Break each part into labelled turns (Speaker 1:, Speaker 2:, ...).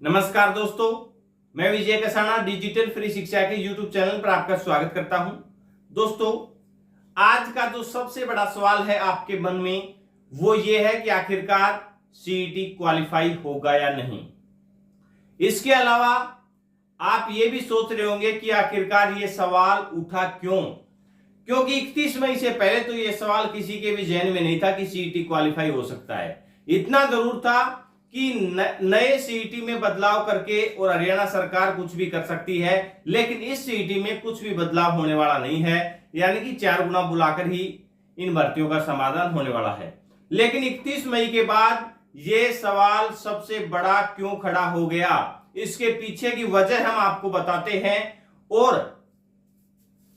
Speaker 1: नमस्कार दोस्तों, मैं विजय कसाना डिजिटल फ्री शिक्षा के यूट्यूब चैनल पर आपका स्वागत करता हूं। दोस्तों, आज का जो सबसे बड़ा सवाल है आपके मन में वो ये है कि आखिरकार सीईटी क्वालिफाई होगा या नहीं। इसके अलावा आप ये भी सोच रहे होंगे कि आखिरकार ये सवाल उठा क्यों, क्योंकि 31 मई से पहले तो ये सवाल किसी के भी जहन में नहीं था कि सीईटी क्वालिफाई हो सकता है। इतना जरूर था कि नए सीईटी में बदलाव करके और हरियाणा सरकार कुछ भी कर सकती है, लेकिन इस सीईटी में कुछ भी बदलाव होने वाला नहीं है, यानी कि 4 गुना बुलाकर ही इन भर्तियों का समाधान होने वाला है। लेकिन 31 मई के बाद ये सवाल सबसे बड़ा क्यों खड़ा हो गया, इसके पीछे की वजह हम आपको बताते हैं और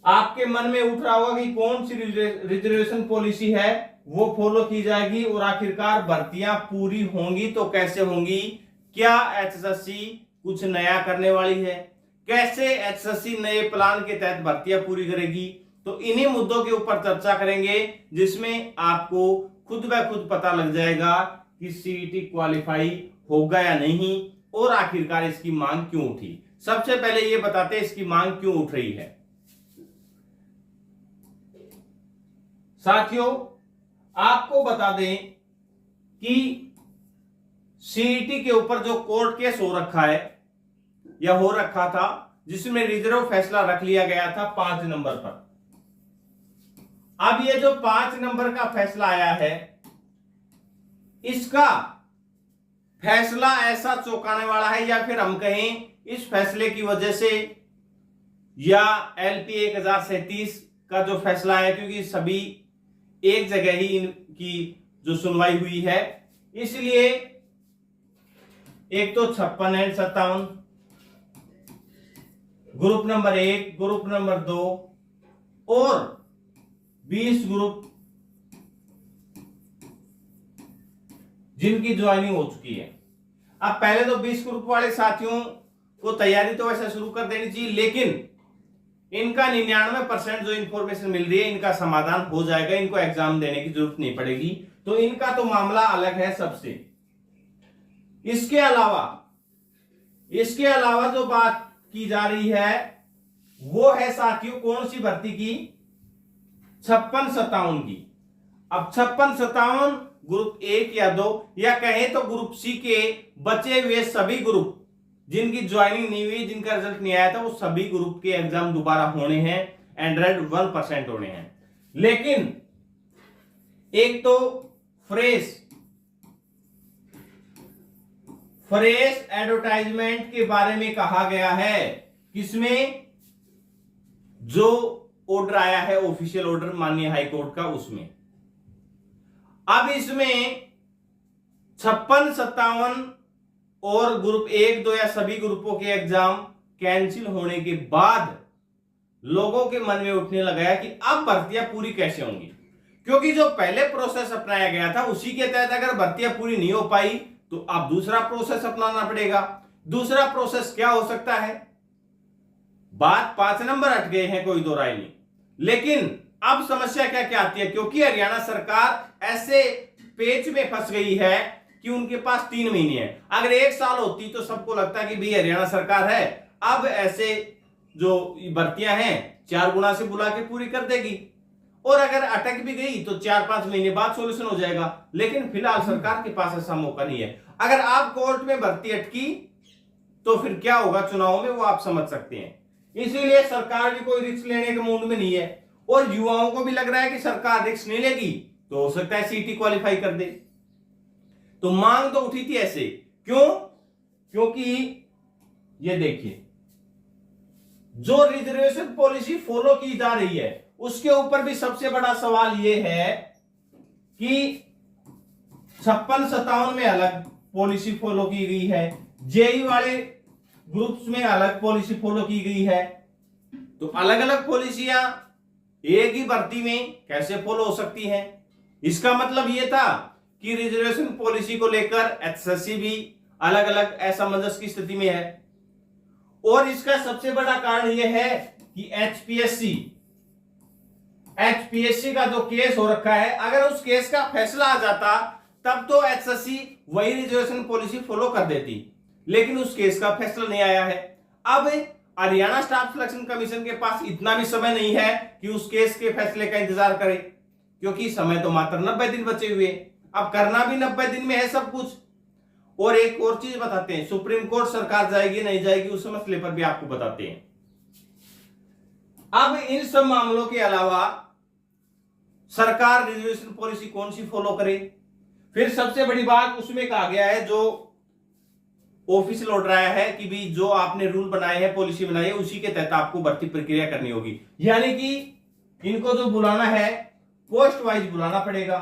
Speaker 1: आपके मन में उठ रहा होगा कि कौन सी रिजर्वेशन पॉलिसी है वो फॉलो की जाएगी और आखिरकार भर्तियां पूरी होंगी तो कैसे होंगी, क्या एचएसएससी कुछ नया करने वाली है, कैसे एचएसएससी नए प्लान के तहत भर्तियां पूरी करेगी। तो इन्हीं मुद्दों के ऊपर चर्चा करेंगे, जिसमें आपको खुद ब खुद पता लग जाएगा कि सीईटी क्वालिफाई होगा या नहीं और आखिरकार इसकी मांग क्यों उठी। सबसे पहले ये बताते हैं इसकी मांग क्यों उठ रही है। साथियों, आपको बता दें कि सीईटी के ऊपर जो कोर्ट केस हो रखा है या हो रखा था, जिसमें रिजर्व फैसला रख लिया गया था 5 नंबर पर। अब ये जो 5 नंबर का फैसला आया है, इसका फैसला ऐसा चौंकाने वाला है, या फिर हम कहें इस फैसले की वजह से, या एलपी 1037 का जो फैसला है, क्योंकि सभी एक जगह ही इनकी जो सुनवाई हुई है, इसलिए एक तो 56 and 57, group number 1, group number 2 और 20 ग्रुप जिनकी ज्वाइनिंग हो चुकी है। अब पहले तो 20 ग्रुप वाले साथियों को तैयारी तो वैसे शुरू कर देनी चाहिए, लेकिन इनका 99% जो इंफॉर्मेशन मिल रही है, इनका समाधान हो जाएगा, इनको एग्जाम देने की जरूरत नहीं पड़ेगी। तो इनका तो मामला अलग है सबसे। इसके अलावा जो बात की जा रही है वो है साथियों कौन सी भर्ती की, 56-57 की। अब 56-57 ग्रुप 1 या 2, या कहें तो ग्रुप सी के बचे हुए सभी ग्रुप जिनकी ज्वाइनिंग नहीं हुई, जिनका रिजल्ट नहीं आया था, वो सभी ग्रुप के एग्जाम दोबारा होने हैं, 101% होने हैं। लेकिन एक तो फ्रेश एडवर्टाइजमेंट के बारे में कहा गया है, किसमें, जो ऑर्डर आया है ऑफिशियल ऑर्डर माननीय हाईकोर्ट का, उसमें। अब इसमें 56-57 और ग्रुप 1, 2 या सभी ग्रुपों के एग्जाम कैंसिल होने के बाद लोगों के मन में उठने लगा है कि अब भर्तियां पूरी कैसे होंगी, क्योंकि जो पहले प्रोसेस अपनाया गया था उसी के तहत अगर भर्तियां पूरी नहीं हो पाई तो अब दूसरा प्रोसेस अपनाना पड़ेगा। दूसरा प्रोसेस क्या हो सकता है, बात 5 नंबर हट गए हैं, कोई दो राय नहीं, लेकिन अब समस्या क्या क्या आती है, क्योंकि हरियाणा सरकार ऐसे पेच में फंस गई है कि उनके पास 3 महीने हैं। अगर 1 साल होती तो सबको लगता है कि भाई हरियाणा सरकार है, अब ऐसे जो भर्तियां हैं 4 गुना से बुला के पूरी कर देगी, और अगर अटक भी गई तो 4-5 महीने बाद सॉल्यूशन हो जाएगा। लेकिन फिलहाल सरकार के पास ऐसा मौका नहीं है। अगर आप कोर्ट में भर्ती अटकी तो फिर क्या होगा चुनाव में, वो आप समझ सकते हैं। इसीलिए सरकार भी कोई रिस्क लेने के मूड में नहीं है, और युवाओं को भी लग रहा है कि सरकार रिस्क नहीं लेगी तो हो सकता है सीईटी क्वालिफाई कर दे। तो मांग तो उठी थी ऐसे, क्यों, क्योंकि ये देखिए जो रिजर्वेशन पॉलिसी फॉलो की जा रही है उसके ऊपर भी सबसे बड़ा सवाल यह है कि 56-57 में अलग पॉलिसी फॉलो की गई है, जेई वाले ग्रुप्स में अलग पॉलिसी फॉलो की गई है। तो अलग अलग पॉलिसियां एक ही भर्ती में कैसे फॉलो हो सकती हैं। इसका मतलब यह था कि रिजर्वेशन पॉलिसी को लेकर एचएसएससी भी अलग अलग असमंजस की स्थिति में है। और इसका सबसे बड़ा कारण यह है कि एचपीएससी का जो केस हो रखा है, अगर उस केस का फैसला आ जाता तब तो एचएसएससी वही रिजर्वेशन पॉलिसी फॉलो कर देती, लेकिन उस केस का फैसला नहीं आया है। अब हरियाणा स्टाफ सिलेक्शन कमीशन के पास इतना भी समय नहीं है कि उस केस के फैसले का इंतजार करे, क्योंकि समय तो मात्र 90 दिन बचे हुए। अब करना भी 90 दिन में है सब कुछ। और एक और चीज बताते हैं, सुप्रीम कोर्ट सरकार जाएगी नहीं जाएगी उस मसले पर भी आपको बताते हैं। अब इन सब मामलों के अलावा सरकार रिजर्वेशन पॉलिसी कौन सी फॉलो करे, फिर सबसे बड़ी बात उसमें कहा गया है, जो ऑफिशियल ऑर्डर आया है कि भी जो आपने रूल बनाए हैं, पॉलिसी बनाई है, उसी के तहत आपको भर्ती प्रक्रिया करनी होगी। यानी कि इनको जो बुलाना है पोस्ट वाइज बुलाना पड़ेगा,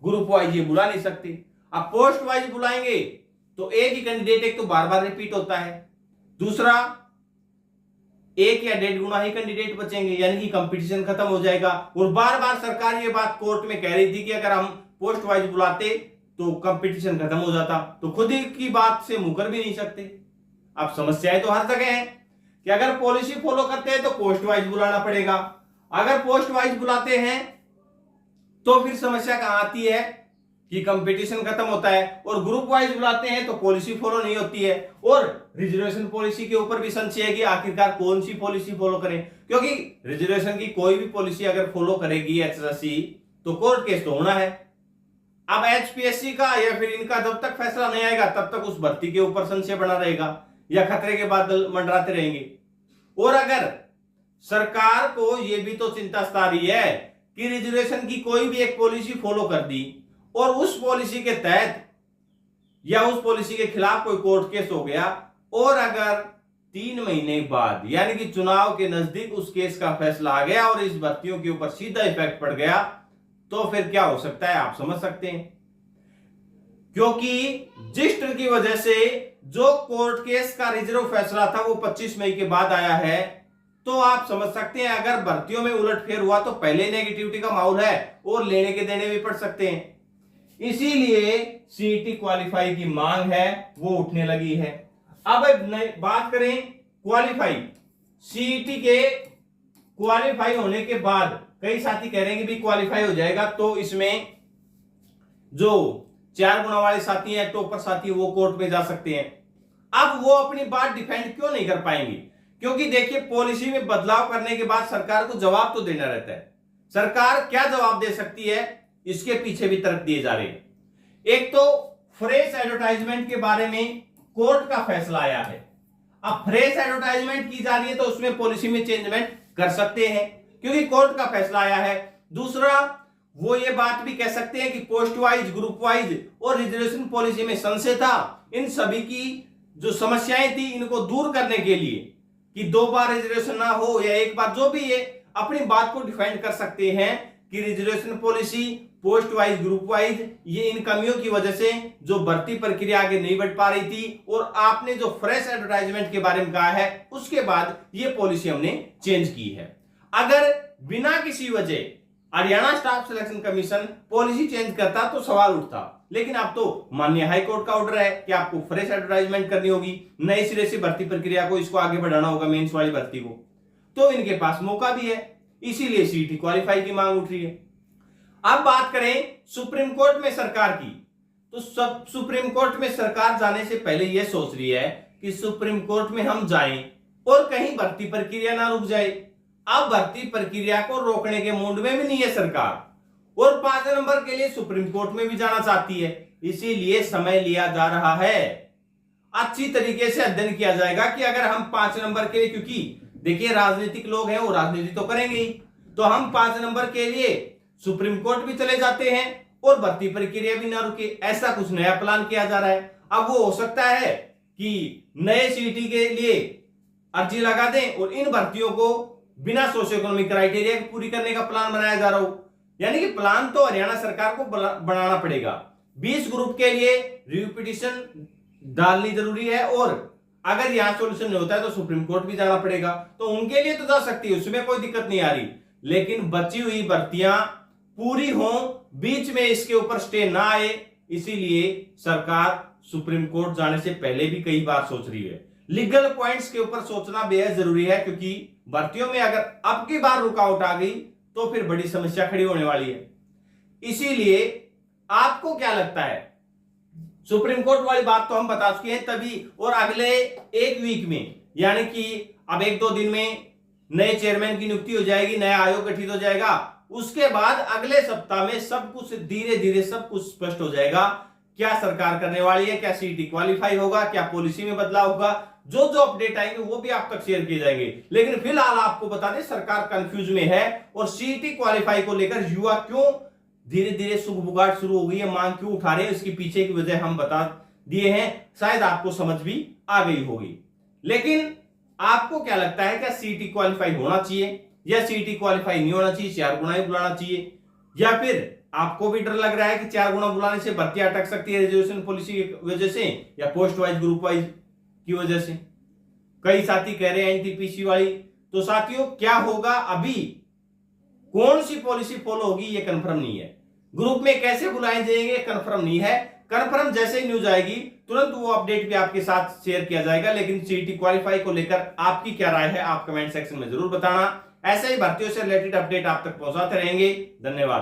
Speaker 1: ग्रुप वाइज ये बुला नहीं सकते। अब पोस्ट वाइज बुलाएंगे तो एक ही कैंडिडेट, एक तो बार बार रिपीट होता है, दूसरा एक या 1.5 गुना ही कैंडिडेट बचेंगे, यानी कि कंपटीशन खत्म हो जाएगा। और बार बार सरकार ये बात कोर्ट में कह रही थी कि अगर हम पोस्ट वाइज बुलाते तो कंपटीशन खत्म हो जाता, तो खुद ही की बात से मुकर भी नहीं सकते। अब समस्याएं तो हर जगह है कि अगर पॉलिसी फॉलो करते हैं तो पोस्ट वाइज बुलाना पड़ेगा, अगर पोस्ट वाइज बुलाते हैं तो फिर समस्या कहां आती है कि कंपटीशन खत्म होता है, और ग्रुप वाइज बुलाते हैं तो पॉलिसी फॉलो नहीं होती है। और रिजर्वेशन पॉलिसी के ऊपर भी संशय है कि आखिरकार कौन सी पॉलिसी फॉलो करें, क्योंकि रिजर्वेशन की कोई भी पॉलिसी अगर फॉलो करेगी एचएससी तो कोर्ट केस तो होना है। अब एचपीएससी का या फिर इनका जब तक फैसला नहीं आएगा तब तक उस भर्ती के ऊपर संशय बना रहेगा या खतरे के बादल मंडराते रहेंगे। और अगर सरकार को यह भी तो चिंता सता रही है कि रिजर्वेशन की कोई भी एक पॉलिसी फॉलो कर दी और उस पॉलिसी के तहत या उस पॉलिसी के खिलाफ कोई कोर्ट केस हो गया, और अगर 3 महीने बाद यानी कि चुनाव के नजदीक उस केस का फैसला आ गया और इस भर्तियों के ऊपर सीधा इफेक्ट पड़ गया, तो फिर क्या हो सकता है आप समझ सकते हैं। क्योंकि रजिस्टर की वजह से जो कोर्ट केस का रिजर्व फैसला था वो 25 मई के बाद आया है, तो आप समझ सकते हैं अगर भर्तियों में उलटफेर हुआ तो पहले नेगेटिविटी का माहौल है और लेने के देने भी पड़ सकते हैं। इसीलिए सीईटी क्वालिफाई की मांग है वो उठने लगी है। अब बात करें क्वालिफाई, सीईटी के क्वालिफाई होने के बाद कई साथी कह रहे हैं कि भी क्वालिफाई हो जाएगा तो इसमें जो 4 गुना वाले साथी हैं, टॉपर साथी, वो कोर्ट में जा सकते हैं। अब वो अपनी बात डिफेंड क्यों नहीं कर पाएंगे, क्योंकि देखिए पॉलिसी में बदलाव करने के बाद सरकार को जवाब तो देना रहता है। सरकार क्या जवाब दे सकती है, इसके पीछे भी तर्क दिए जा रहे हैं। एक तो फ्रेश एडवर्टाइजमेंट के बारे में कोर्ट का फैसला आया है। अब फ्रेश एडवर्टाइजमेंट की जा रही है तो उसमें पॉलिसी में चेंजमेंट कर सकते हैं क्योंकि कोर्ट का फैसला आया है। दूसरा, वो ये बात भी कह सकते हैं कि पोस्ट वाइज, ग्रुप वाइज और रिजर्वेशन पॉलिसी में संशय था, इन सभी की जो समस्याएं थी इनको दूर करने के लिए कि 2 बार रिजर्वेशन ना हो या 1 बार, जो भी है अपनी बात को डिफेंड कर सकते हैं कि reservation policy post wise, group wise, ये इन कमियों की वजह से जो भर्ती प्रक्रिया आगे नहीं बढ़ पा रही थी और आपने जो फ्रेश एडवर्टाइजमेंट के बारे में कहा है उसके बाद ये पॉलिसी हमने चेंज की है। अगर बिना किसी वजह Haryana staff selection commission policy change करता तो सवाल उठता, लेकिन अब तो माननीय हाईकोर्ट का ऑर्डर है कि आपको फ्रेश एडवर्टाइजमेंट करनी होगी, नए सिरे से भर्ती प्रक्रिया को इसको आगे बढ़ाना होगा, मेंस वाली भर्ती को, तो इनके पास मौका भी है, इसीलिए सीईटी क्वालिफाई की मांग उठ रही है। अब बात करें सुप्रीम कोर्ट में सरकार की, तो सुप्रीम कोर्ट में सरकार जाने से पहले यह सोच रही है कि सुप्रीम कोर्ट में हम जाएं और कहीं भर्ती प्रक्रिया ना रुक जाए। अब भर्ती प्रक्रिया को रोकने के मूड में भी नहीं है सरकार और 5 नंबर के लिए सुप्रीम कोर्ट में भी जाना चाहती है, इसीलिए समय लिया जा रहा है। अच्छी तरीके से अध्ययन किया जाएगा कि अगर हम 5 नंबर के लिए, क्योंकि देखिए राजनीतिक लोग हैं वो राजनीति तो करेंगे ही, तो हम 5 नंबर के लिए सुप्रीम कोर्ट भी चले जाते हैं और भर्ती प्रक्रिया भी ना रुके, ऐसा कुछ नया प्लान किया जा रहा है। अब वो हो सकता है कि नए सीईटी के लिए अर्जी लगा दें और इन भर्तियों को बिना सोशियो इकोनॉमिक क्राइटेरिया पूरी करने का प्लान बनाया जा रहा हो, यानी कि प्लान तो हरियाणा सरकार को बनाना पड़ेगा। 20 ग्रुप के लिए रिव्यू पिटीशन डालनी जरूरी है और अगर यहां सोल्यूशन नहीं होता है तो सुप्रीम कोर्ट भी जाना पड़ेगा, तो उनके लिए तो जा सकती है, उसमें कोई दिक्कत नहीं आ रही, लेकिन बची हुई भर्तियां पूरी हों, बीच में इसके ऊपर स्टे ना आए, इसीलिए सरकार सुप्रीम कोर्ट जाने से पहले भी कई बार सोच रही है। लीगल पॉइंट्स के ऊपर सोचना बेहद जरूरी है, क्योंकि भर्तियों में अगर अब की बार रुकावट आ गई तो फिर बड़ी समस्या खड़ी होने वाली है। इसीलिए आपको क्या लगता है, सुप्रीम कोर्ट वाली बात तो हम बता चुके हैं तभी, और अगले एक वीक में यानी कि अब 1-2 दिन में नए चेयरमैन की नियुक्ति हो जाएगी, नया आयोग गठित हो जाएगा। उसके बाद अगले सप्ताह में सब कुछ धीरे धीरे सब कुछ स्पष्ट हो जाएगा। क्या सरकार करने वाली है, क्या सीईटी क्वालिफाई होगा, क्या पॉलिसी में बदलाव होगा, जो जो अपडेट आएंगे वो भी आप तक शेयर किए जाएंगे। लेकिन फिलहाल आपको बता दें सरकार कंफ्यूज में है और सीईटी क्वालिफाई को लेकर युवा क्यों धीरे धीरे सुगबुगाहट शुरू हो गई है, मांग क्यों उठा रहे हैं, इसकी पीछे की वजह हम बता दिए हैं, शायद आपको समझ भी आ गई होगी। लेकिन आपको क्या लगता है, क्या सीईटी क्वालिफाई होना चाहिए या सीईटी क्वालिफाई नहीं होना चाहिए, 4 गुना ही बुलाना चाहिए, या फिर आपको भी डर लग रहा है कि 4 गुना बुलाने से भर्ती अटक सकती है रिजर्वेशन पॉलिसी की वजह से या पोस्ट वाइज ग्रुप वाइज की वजह से? कई साथी कह रहे हैं एनटीपीसी वाली। तो साथियों क्या होगा, अभी कौन सी पॉलिसी फॉलो होगी ये कंफर्म नहीं है, ग्रुप में कैसे बुलाए जाएंगे कंफर्म नहीं है। कंफर्म जैसे ही न्यूज आएगी तुरंत वो अपडेट भी आपके साथ शेयर किया जाएगा। लेकिन सीईटी क्वालिफाई को लेकर आपकी क्या राय है, आप कमेंट सेक्शन में जरूर बताना। ऐसे ही भर्तियों से रिलेटेड अपडेट आप तक पहुंचाते रहेंगे। धन्यवाद।